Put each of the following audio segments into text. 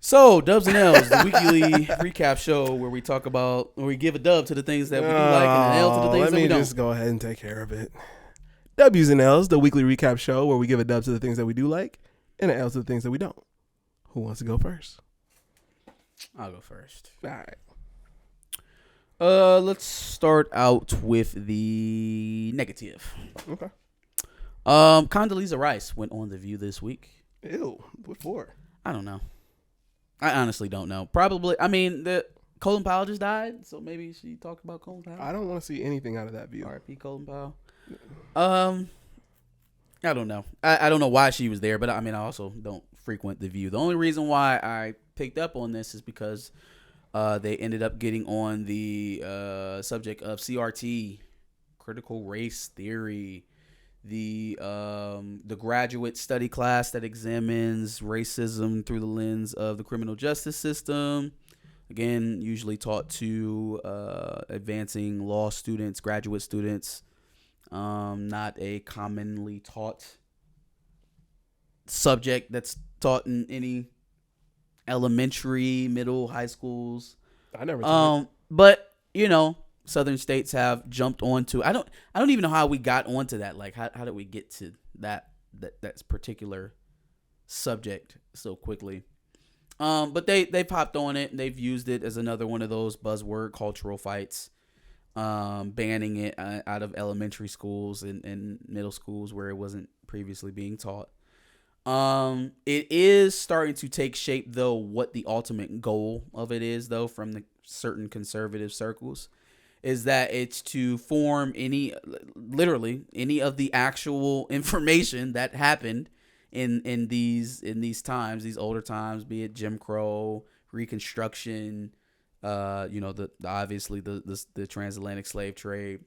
So, Dubs and L's, the weekly recap show where we talk about, where we give a dub to the things that we do like and an L to the things that we don't. Let me just go ahead and take care of it. W's and L's, the weekly recap show where we give a dub to the things that we do like and an L to the things that we don't. Who wants to go first? I'll go first. All right. Let's start out with the negative. Okay. Condoleeza Rice went on The View this week. Ew. What for? I don't know. I honestly don't know. Probably, I mean, the Colin Powell just died, so maybe she talked about Colin Powell. I don't want to see anything out of that View. R.I.P. Colin Powell. I don't know. I don't know why she was there, but I mean, I also don't frequent The View. The only reason why I picked up on this is because they ended up getting on the subject of CRT, critical race theory, the graduate study class that examines racism through the lens of the criminal justice system. Again, usually taught to advancing law students, graduate students. Not a commonly taught subject that's taught in any elementary, middle, high schools. I never took it. But you know, Southern states have jumped onto. I don't even know how we got onto that. Like, how did we get to that particular subject so quickly? But they popped on it and they've used it as another one of those buzzword cultural fights, banning it out of elementary schools and middle schools where it wasn't previously being taught. It is starting to take shape, though, what the ultimate goal of it is, though, from the certain conservative circles, is that it's to form literally any of the actual information that happened in these times, these older times, be it Jim Crow, Reconstruction, obviously the transatlantic slave trade,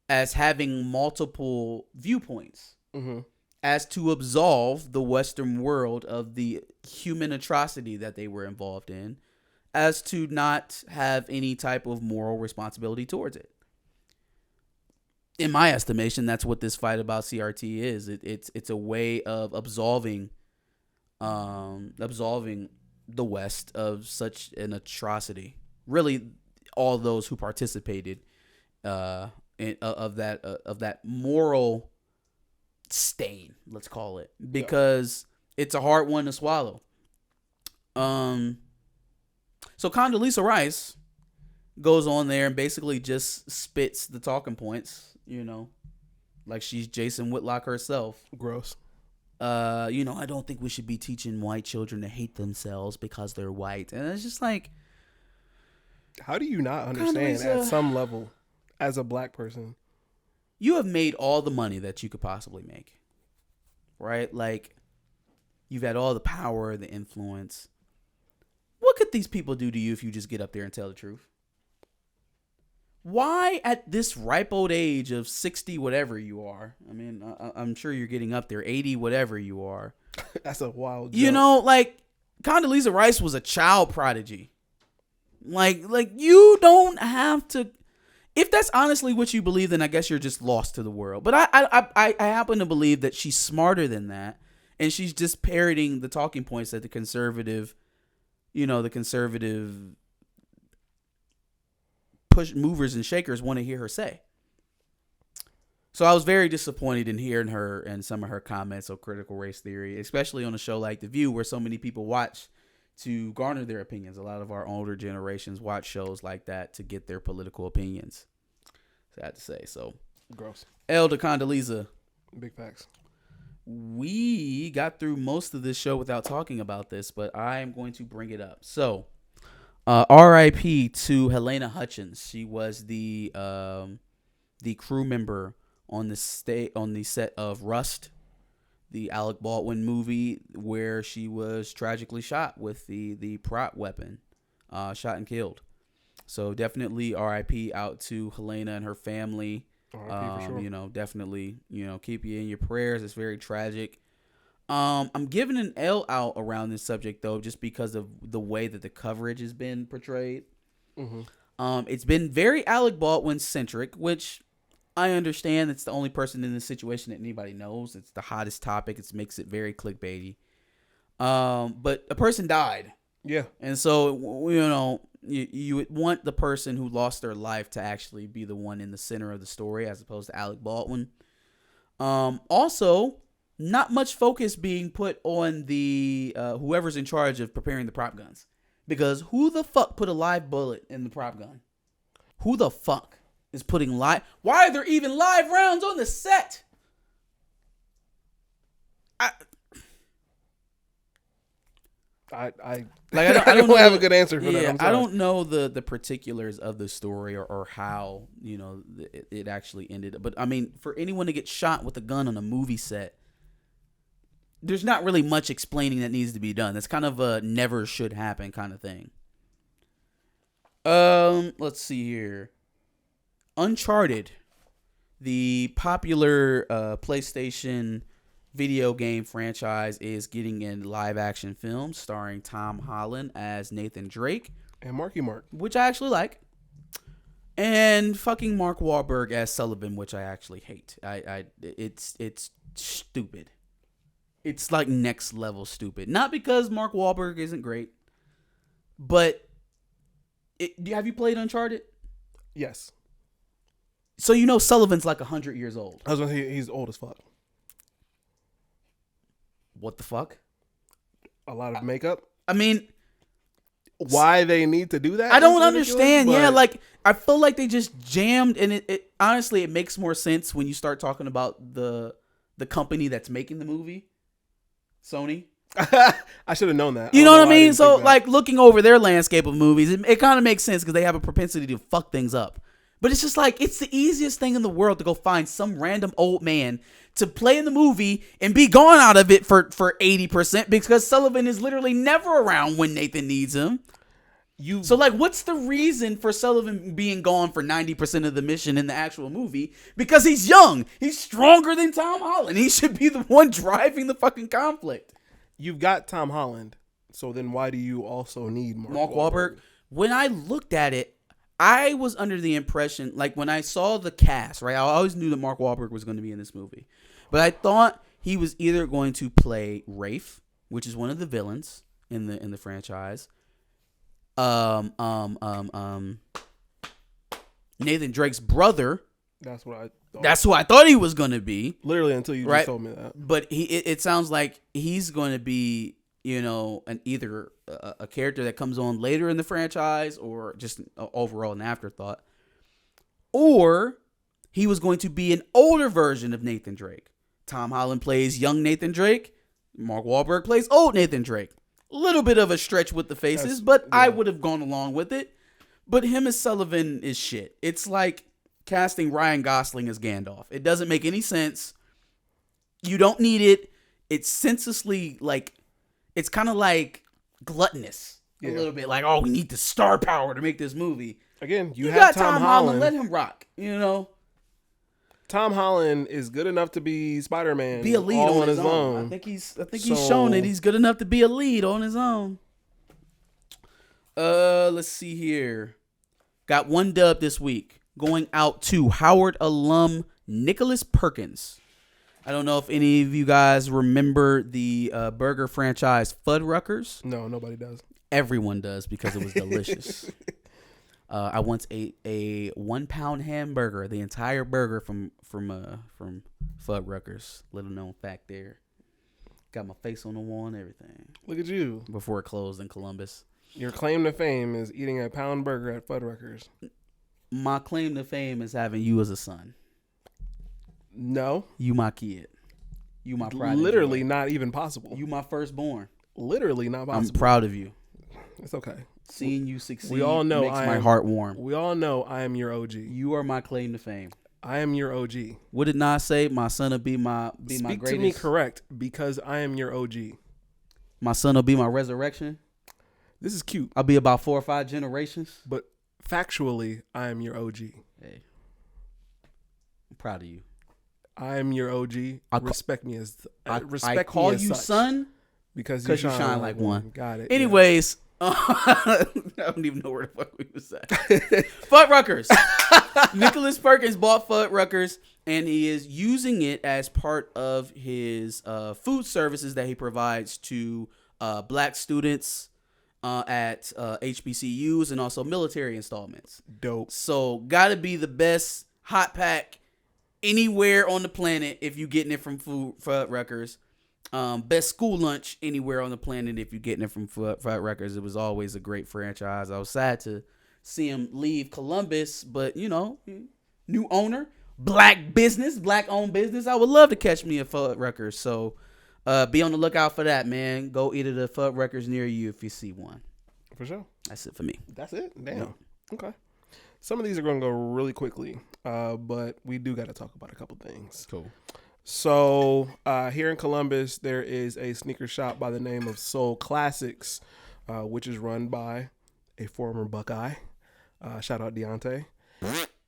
as having multiple viewpoints. Mm-hmm. As to absolve the Western world of the human atrocity that they were involved in, as to not have any type of moral responsibility towards it. In my estimation, that's what this fight about CRT is. It's a way of absolving the West of such an atrocity. Really, all those who participated of that moral stain, let's call it, because it's a hard one to swallow. So Condoleeza Rice goes on there and basically just spits the talking points, like she's Jason Whitlock herself. Gross. I don't think we should be teaching white children to hate themselves because they're white. And it's just like, how do you not understand at some level as a black person? You have made all the money that you could possibly make, right? Like, you've had all the power, the influence. What could these people do to you if you just get up there and tell the truth? Why, at this ripe old age of 60, whatever you are, I mean, I'm sure you're getting up there, 80, whatever you are. That's a wild joke. Like, Condoleezza Rice was a child prodigy. Like you don't have to. If that's honestly what you believe, then I guess you're just lost to the world. But I happen to believe that she's smarter than that, and she's just parroting the talking points that the conservative push movers and shakers want to hear her say. So I was very disappointed in hearing her and some of her comments on critical race theory, especially on a show like The View, where so many people watch to garner their opinions. A lot of our older generations watch shows like that to get their political opinions. Sad to say. So gross. L to Condoleezza. Big facts. We got through most of this show without talking about this, but I am going to bring it up. So, R.I.P. to Halyna Hutchins. She was the crew member on the set of Rust, the Alec Baldwin movie, where she was tragically shot with the prop weapon, shot and killed. So definitely R.I.P. out to Halyna and her family. R.I.P. for sure. Definitely, keep you in your prayers. It's very tragic. I'm giving an L out around this subject, though, just because of the way that the coverage has been portrayed. Mm-hmm. It's been very Alec Baldwin centric, which I understand. It's the only person in this situation that anybody knows. It's the hottest topic. It makes it very clickbaity. But a person died. Yeah. And so, you would want the person who lost their life to actually be the one in the center of the story as opposed to Alec Baldwin. Also, not much focus being put on the whoever's in charge of preparing the prop guns. Because who the fuck put a live bullet in the prop gun? Who the fuck is putting live? Why are there even live rounds on the set? I don't have a good answer for that. I'm sorry. I don't know the particulars of the story or how it actually ended. But I mean, for anyone to get shot with a gun on a movie set, there's not really much explaining that needs to be done. That's kind of a never should happen kind of thing. Let's see here. Uncharted, the popular PlayStation video game franchise, is getting a live action film starring Tom Holland as Nathan Drake and Marky Mark, which I actually like, and fucking Mark Wahlberg as Sullivan, which I actually hate. It's stupid. It's like next level stupid. Not because Mark Wahlberg isn't great, but have you played Uncharted? Yes. So Sullivan's like 100 years old. I was gonna say he's old as fuck. What the fuck? A lot of makeup. I mean, why they need to do that? I don't understand. Yeah, like I feel like they just jammed, and it honestly it makes more sense when you start talking about the company that's making the movie, Sony. I should have known that. You know what I mean? So like looking over their landscape of movies, it kind of makes sense because they have a propensity to fuck things up. But it's just like, it's the easiest thing in the world to go find some random old man to play in the movie and be gone out of it for 80% because Sullivan is literally never around when Nathan needs him. So like, what's the reason for Sullivan being gone for 90% of the mission in the actual movie? Because he's young. He's stronger than Tom Holland. He should be the one driving the fucking conflict. You've got Tom Holland. So then why do you also need Mark Wahlberg? When I looked at it, I was under the impression, like when I saw the cast, right? I always knew that Mark Wahlberg was going to be in this movie. But I thought he was either going to play Rafe, which is one of the villains in the franchise. Nathan Drake's brother. That's what I thought. That's who I thought he was going to be. Literally until you just told me that. But it sounds like he's going to be, either a character that comes on later in the franchise or just overall an afterthought. Or he was going to be an older version of Nathan Drake. Tom Holland plays young Nathan Drake. Mark Wahlberg plays old Nathan Drake. A little bit of a stretch with the faces, but yeah. I would have gone along with it. But him as Sullivan is shit. It's like casting Ryan Gosling as Gandalf. It doesn't make any sense. You don't need it. It's senselessly like, it's kind of like gluttonous a little bit. Like, oh, we need the star power to make this movie. Again, you have got Tom Holland. Let him rock, Tom Holland is good enough to be Spider-Man. Be a lead on his own. I think he's shown that he's good enough to be a lead on his own. Let's see here. Got one dub this week. Going out to Howard alum Nicholas Perkins. I don't know if any of you guys remember the burger franchise Fuddruckers. No, nobody does. Everyone does because it was delicious. I once ate a 1 pound hamburger, the entire burger from Fuddruckers. Little known fact there. Got my face on the wall and everything. Look at you. Before it closed in Columbus. Your claim to fame is eating a pound burger at Fuddruckers. My claim to fame is having you as a son. No. You my kid. You my pride. Literally not even possible. You my firstborn. Literally not possible. I'm proud of you. It's okay. Seeing you succeed we all know makes my heart warm. We all know I am your OG. You are my claim to fame. I am your OG. What did Nas say? My son will be my greatest. Speak to me correct because I am your OG. My son will be my resurrection. This is cute. I'll be about 4 or 5 generations. But factually, I am your OG. Hey, I'm proud of you. I am your OG. Respect me as I call you such, son because you shine like one. Got it. Anyways, I don't even know where the fuck we was at. Fuddruckers. Nicholas Perkins bought Fuddruckers, and he is using it as part of his food services that he provides to black students at HBCUs and also military installments. Dope. So gotta be the best hot pack anywhere on the planet if you getting it from Fuddruckers. Best school lunch anywhere on the planet if you're getting it from Fuddruckers. It was always a great franchise. I was sad to see him leave Columbus, but new owner, black owned business. I would love to catch me a Fuddruckers. So be on the lookout for that, man. Go eat at a Fuddruckers near you if you see one. For sure. That's it for me. That's it? Damn. Yeah. Okay. Some of these are going to go really quickly, but we do got to talk about a couple things. Cool. So here in Columbus, there is a sneaker shop by the name of Soul Classics, which is run by a former Buckeye. Shout out Dionte.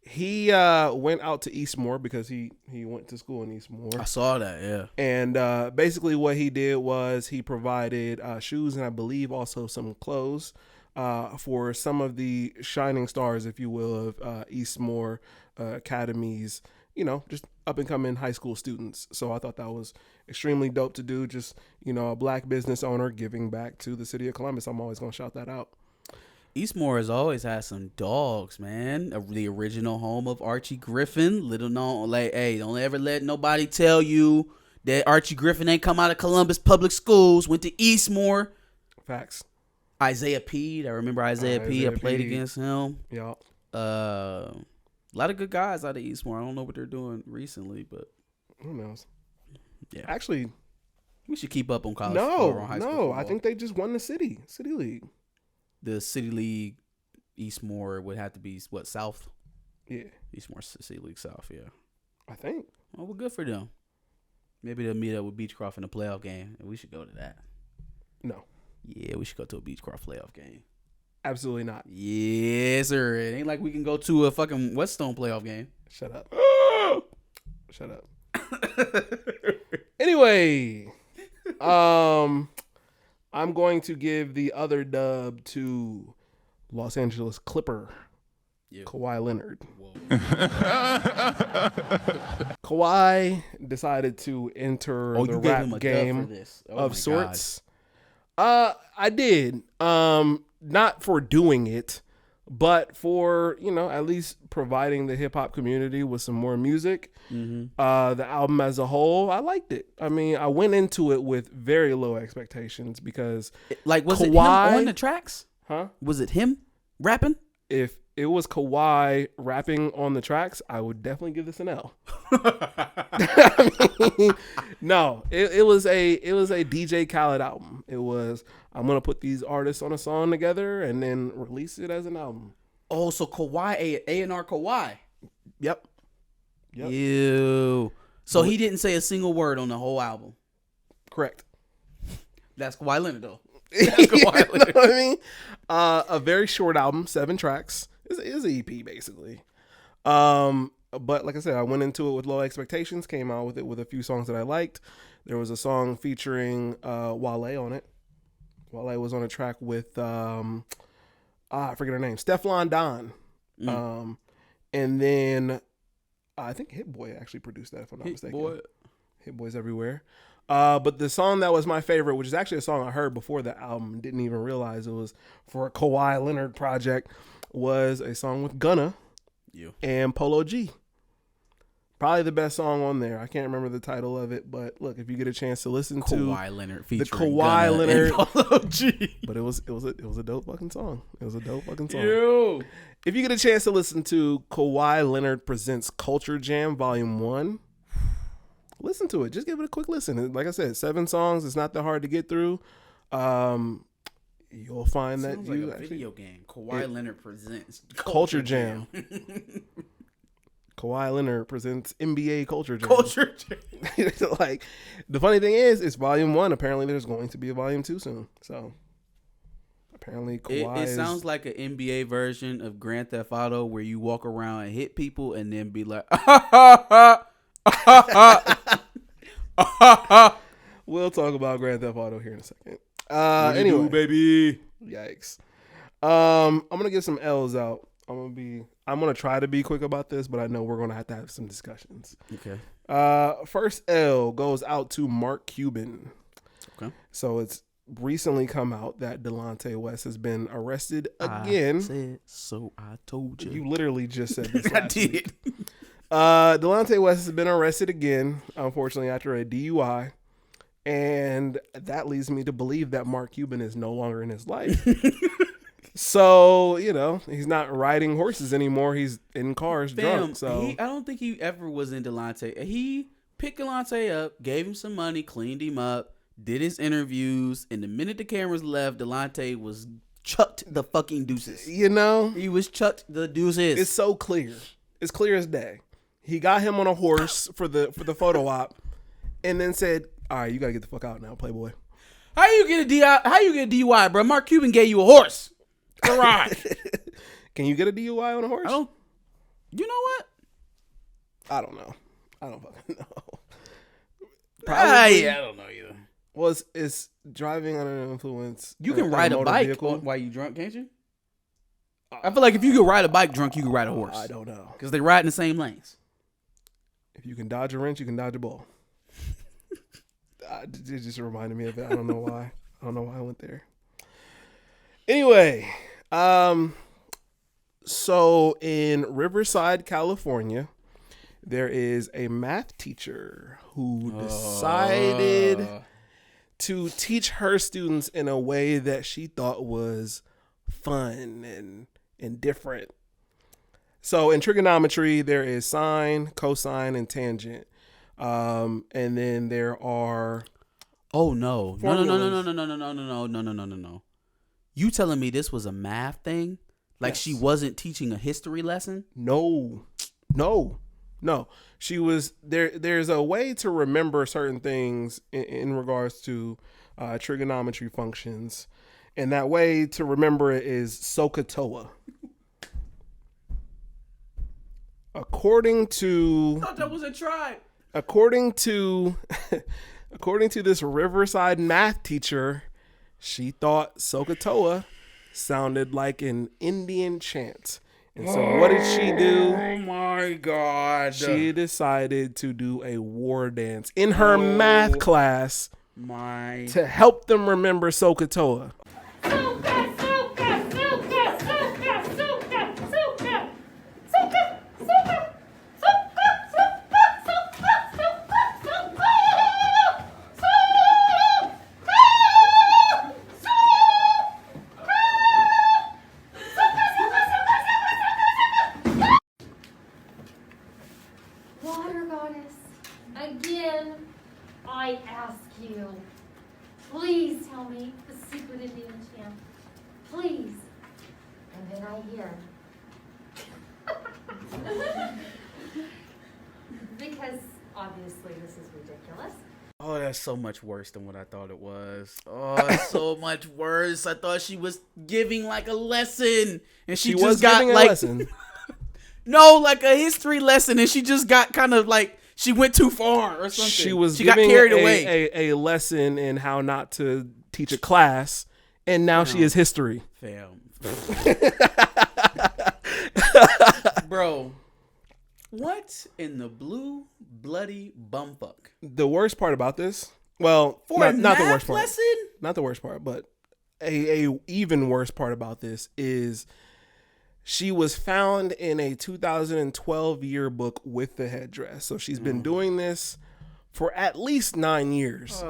He went out to Eastmoor because he went to school in Eastmoor. I saw that, yeah. And basically what he did was he provided shoes and I believe also some clothes for some of the shining stars, if you will, of Eastmoor Academy's, just up and coming high school students. So I thought that was extremely dope to do. Just, a black business owner giving back to the city of Columbus. I'm always going to shout that out. Eastmoor has always had some dogs, man. The original home of Archie Griffin. Little known, hey, don't ever let nobody tell you that Archie Griffin ain't come out of Columbus public schools, went to Eastmoor. Facts. Isaiah Pede. I remember Isaiah Pede. I played against him. Yeah. A lot of good guys out of Eastmoor. I don't know what they're doing recently, but who knows? Yeah. Actually, we should keep up on college. No. I think they just won the city league. The city league, Eastmoor would have to be what, South? Yeah. Eastmoor City League South. Yeah. I think. Well, we're good for them. Maybe they'll meet up with Beechcroft in a playoff game, and we should go to that. No. Yeah, we should go to a Beechcroft playoff game. Absolutely not. Yes, sir. It ain't like we can go to a fucking Whetstone playoff game. Shut up. Shut up. Anyway, I'm going to give the other dub to Los Angeles Clipper, Kawhi Leonard. Kawhi decided to enter the rap game of sorts. I did. Not for doing it, but for, at least providing the hip hop community with some more music. Mm-hmm. The album as a whole, I liked it. I mean, I went into it with very low expectations because was it him on the tracks? Huh? Was it him rapping? If it was Kawhi rapping on the tracks, I would definitely give this an L. No, it was a DJ Khaled album. It was, I'm gonna put these artists on a song together and then release it as an album. Oh, so Kawhi, A&R Kawhi. Yep. Ew. So he didn't say a single word on the whole album. Correct. That's Kawhi Leonard though. That's Kawhi Leonard. You know what I mean? A very short album, 7 tracks. It's an EP basically. But like I said, I went into it with low expectations, came out with it with a few songs that I liked. There was a song featuring Wale on it. Wale was on a track with I forget her name, Stefflon Don. And then I think Hit Boy actually produced that, if I'm not mistaken. Hit Boy's everywhere. But the song that was my favorite, which is actually a song I heard before the album, didn't even realize it was for a Kawhi Leonard project, was a song with Gunna and Polo G. Probably the best song on there. I can't remember the title of it, but look, if you get a chance to listen to Kawhi Leonard featuring the Kawhi Leonard and Polo G. But it was a dope fucking song. It was a dope fucking song. Ew. If you get a chance to listen to Kawhi Leonard Presents Culture Jam Volume 1, listen to it. Just give it a quick listen. Like I said, 7 songs. It's not that hard to get through. You'll find that you like a video game. Kawhi Leonard Presents Culture Jam. Kawhi Leonard Presents NBA Culture Jam. Culture Jam. Like, the funny thing is, it's Volume 1. Apparently, there's going to be a Volume 2 soon. So, apparently, Kawhi It sounds like an NBA version of Grand Theft Auto where you walk around and hit people and then be like, We'll talk about Grand Theft Auto here in a second. Anyway, baby. Yikes. I'm gonna get some L's out. I'm gonna try to be quick about this, but I know we're gonna have to have some discussions. Okay. First L goes out to Mark Cuban. Okay. So it's recently come out that Delonte West has been arrested again. I said so. I told you. You literally just said this I last did. week. Delonte West has been arrested again, unfortunately, after a DUI. And that leads me to believe that Mark Cuban is no longer in his life. So, he's not riding horses anymore. He's in cars drunk. So I don't think he ever was in Delonte. He picked Delonte up, gave him some money, cleaned him up, did his interviews, and the minute the cameras left, Delonte was chucked the fucking deuces. He was chucked the deuces. It's so clear. It's clear as day. He got him on a horse for the photo op, and then said, "All right, you gotta get the fuck out now, Playboy." How you get a DUI, bro? Mark Cuban gave you a horse. All right. Can you get a DUI on a horse? You know what? I don't know. I don't fucking know. Probably. I don't know either. Well, it's driving under an influence. You can ride a bike while you drunk, can't you? I feel like if you can ride a bike drunk, you can ride a horse. I don't know. Because they ride in the same lanes. If you can dodge a wrench, you can dodge a ball. It just reminded me of it. I don't know why. I don't know why I went there. Anyway, so in Riverside, California, there is a math teacher who decided to teach her students in a way that she thought was fun and different. So in trigonometry, there is sine, cosine, and tangent. And then there are no. formulas. No. You telling me this was a math thing? Like Yes. she wasn't teaching a history lesson? No. She was there. There's a way to remember certain things in regards to trigonometry functions. And that way to remember it is SOHCAHTOA. According to... I thought that was a tribe. According to this Riverside math teacher, she thought SOHCAHTOA sounded like an Indian chant. And so what did she do? Oh my God. She decided to do a war dance in her math class to help them remember SOHCAHTOA. Water goddess, again, I ask you, please tell me the secret Indian chant. Please. And then I hear. Because obviously this is ridiculous. Oh, that's so much worse than what I thought it was. Oh, it's so much worse. I thought she was giving like a lesson, and she just was got giving a like lesson. no, like a history lesson, and she just got kind of like she went too far or something. She got giving carried away. a lesson in how not to teach a class, and now she is history. Fam. Bro, what in the blue bloody bumfuck? The worst part about this, well, For a not the math worst part, lesson? not the worst part, but a even worse part about this is she was found in a 2012 yearbook with the headdress. So she's been doing this for at least 9 years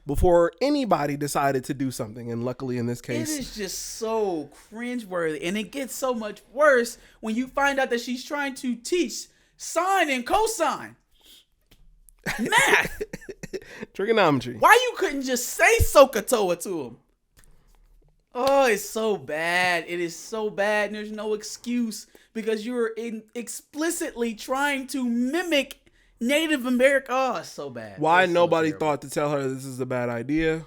before anybody decided to do something. And luckily in this case, It is just so cringeworthy. And it gets so much worse when you find out that she's trying to teach sine and cosine. Math. trigonometry. Why you couldn't just say SOHCAHTOA to him? Oh, it's so bad. It is so bad. And there's no excuse because you're explicitly trying to mimic Native American. Oh, it's so bad. Why It's so nobody terrible. thought to tell her this is a bad idea?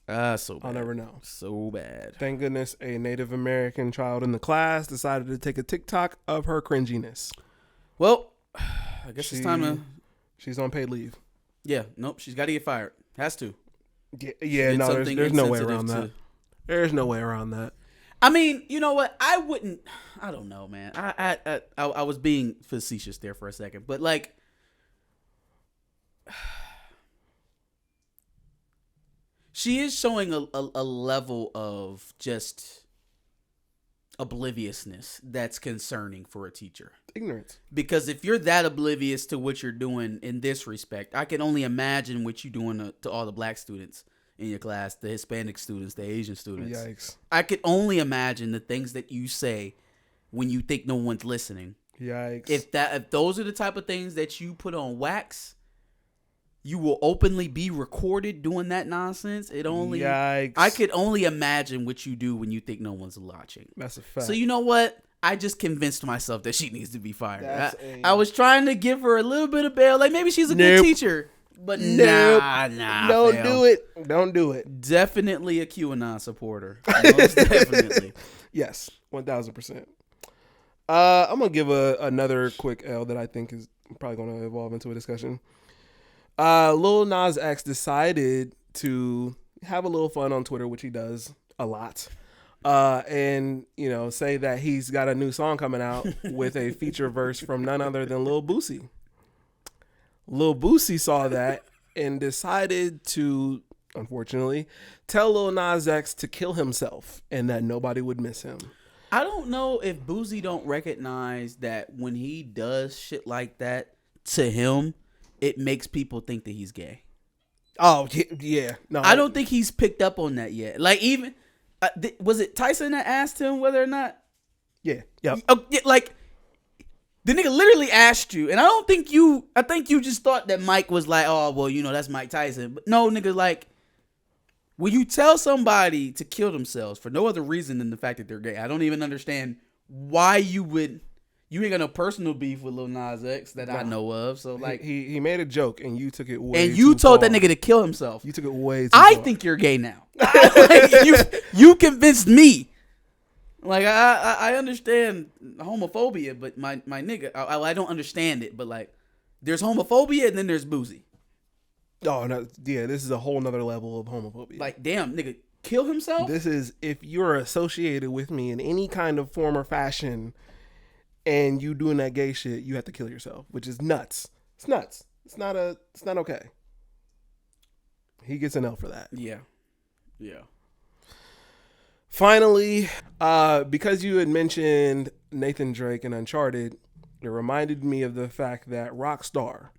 So bad. I'll never know. So bad. Thank goodness a Native American child in the class decided to take a TikTok of her cringiness. Well, I guess it's time to. She's on paid leave. Yeah, nope. She's got to get fired. Has to. Yeah, did no, something there's no way insensitive around that. There's no way around that. I mean, you know what? I wouldn't. I don't know, man. I was being facetious there for a second, but like, She is showing a level of just obliviousness that's concerning for a teacher. Ignorance. Because if you're that oblivious to what you're doing in this respect, I can only imagine what you're doing to all the black students in your class, the Hispanic students, the Asian students. Yikes. I could only imagine the things that you say when you think no one's listening. Yikes. If those are the type of things that you put on wax, you will openly be recorded doing that nonsense. Yikes. I could only imagine what you do when you think no one's watching. That's a fact. So you know what? I just convinced myself that she needs to be fired. I was trying to give her a little bit of bail. Like maybe she's a good teacher. But nah. Don't do it. Don't do it. Definitely a QAnon supporter. Most definitely. Yes, 1,000%. I'm going to give another quick L that I think is probably going to evolve into a discussion. Lil Nas X decided to have a little fun on Twitter, which he does a lot. And, say that he's got a new song coming out with a feature verse from none other than Lil Boosie. Lil Boosie saw that and decided to, unfortunately, tell Lil Nas X to kill himself and that nobody would miss him. I don't know if Boosie don't recognize that when he does shit like that to him, it makes people think that he's gay. Oh, yeah. No, I don't think he's picked up on that yet. Like even, was it Tyson that asked him whether or not? Yeah. Yep. Like, the nigga literally asked you, and I think you just thought that Mike was like, oh, well, that's Mike Tyson. But no, nigga, like, when you tell somebody to kill themselves for no other reason than the fact that they're gay, I don't even understand why you ain't got no personal beef with Lil Nas X that I know of. So, like, he made a joke, and you took it way and you too told far. that nigga to kill himself. You took it way too I far. think you're gay now. Like, you convinced me. Like, I understand homophobia, but my nigga, I don't understand it. But, like, there's homophobia and then there's Boosie. Oh, no. Yeah, this is a whole nother level of homophobia. Like, damn, nigga, kill himself? This is, if you're associated with me in any kind of form or fashion and you doing that gay shit, you have to kill yourself, which is nuts. It's nuts. It's not okay. He gets an L for that. Yeah. Yeah. Finally, because you had mentioned Nathan Drake and Uncharted, it reminded me of the fact that Rockstar,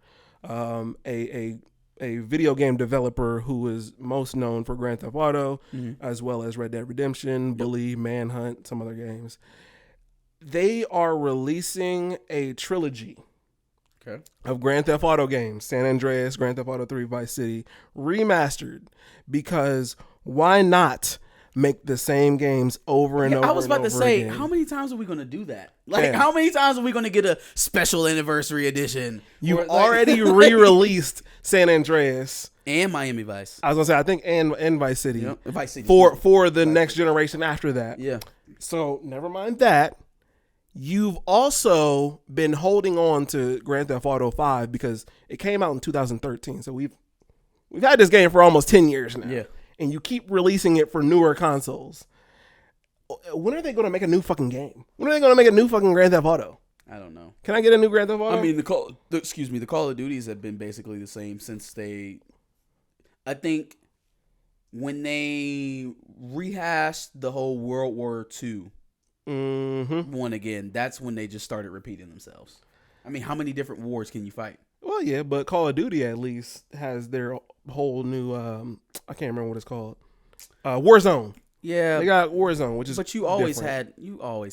a video game developer who is most known for Grand Theft Auto, as well as Red Dead Redemption, Bully, Manhunt, some other games, they are releasing a trilogy of Grand Theft Auto games, San Andreas, Grand Theft Auto 3, Vice City, remastered, because why not make the same games over and over. I was about to say, again. how many times are we going to do that? Like, how many times are we going to get a special anniversary edition? You already re-released San Andreas and Miami Vice. I was gonna say, I think and Vice City, Vice City for the next generation after that. Yeah. So never mind that. You've also been holding on to Grand Theft Auto 5 because it came out in 2013. So we've had this game for almost 10 years now. Yeah. And you keep releasing it for newer consoles. When are they going to make a new fucking game? When are they going to make a new fucking Grand Theft Auto? I don't know. Can I get a new Grand Theft Auto? I mean, the Call of Duties have been basically the same since I think when they rehashed the whole World War II one again, that's when they just started repeating themselves. I mean, how many different wars can you fight? Well, yeah, but Call of Duty at least has their whole new, I can't remember what it's called. Warzone. Yeah. They got Warzone, which is But you always different.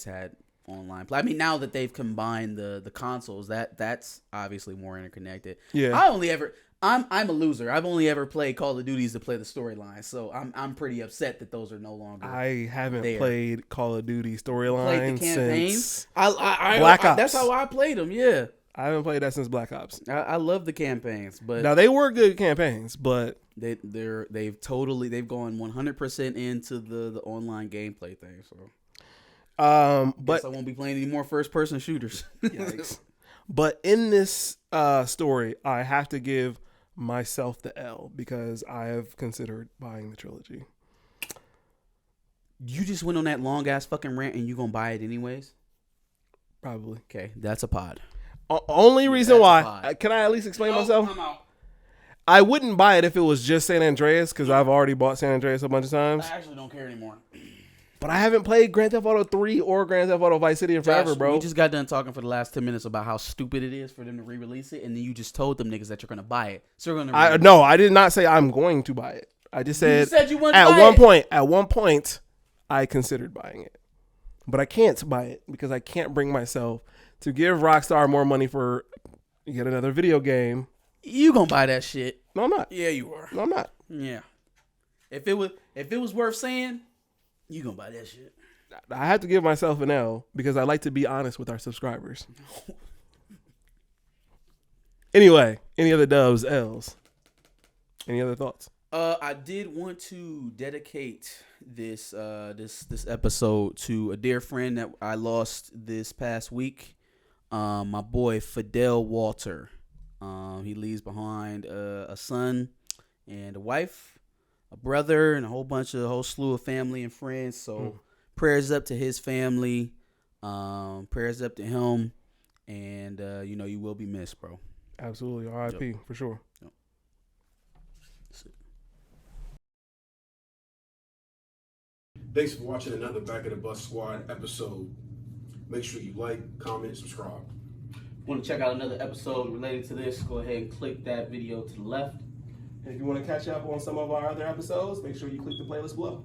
had online play. I mean, now that they've combined the consoles, that's obviously more interconnected. Yeah. I'm a loser. I've only ever played Call of Duties to play the storyline, so I'm pretty upset that those are no longer. I haven't there. played Call of Duty storyline since Black Ops. That's how I played them. Yeah. I haven't played that since Black Ops. I love the campaigns, but now they were good campaigns, but they've gone 100% into the online gameplay thing. So, but I won't be playing any more first person shooters. Yikes. But in this story, I have to give myself the L because I have considered buying the trilogy. You just went on that long ass fucking rant, and you gonna buy it anyways? Probably. Okay, that's a pod. Only reason why. Can I at least explain myself? I'm out. I wouldn't buy it if it was just San Andreas because I've already bought San Andreas a bunch of times. I actually don't care anymore. But I haven't played Grand Theft Auto 3 or Grand Theft Auto Vice City in forever, bro. We just got done talking for the last 10 minutes about how stupid it is for them to re-release it, and then you just told them niggas that you're gonna buy it. So you're gonna. No, I did not say I'm going to buy it. I just said, you wanted to buy it. At one point, I considered buying it, but I can't buy it because I can't bring myself to give Rockstar more money for yet another video game. You gonna buy that shit? No, I'm not. Yeah, you are. No, I'm not. Yeah. If it was worth saying, you gonna buy that shit. I have to give myself an L because I like to be honest with our subscribers. Anyway, any other dubs, L's? Any other thoughts? I did want to dedicate this episode to a dear friend that I lost this past week. My boy Fidel Walter. He leaves behind a son and a wife, a brother, and a whole slew of family and friends. So prayers up to his family. Prayers up to him, and you will be missed, bro. Absolutely, R.I.P. for sure. Yep. Thanks for watching another Back of the Bus Squad episode. Make sure you like, comment, subscribe. Want to check out another episode related to this? Go ahead and click that video to the left. And if you want to catch up on some of our other episodes, make sure you click the playlist below.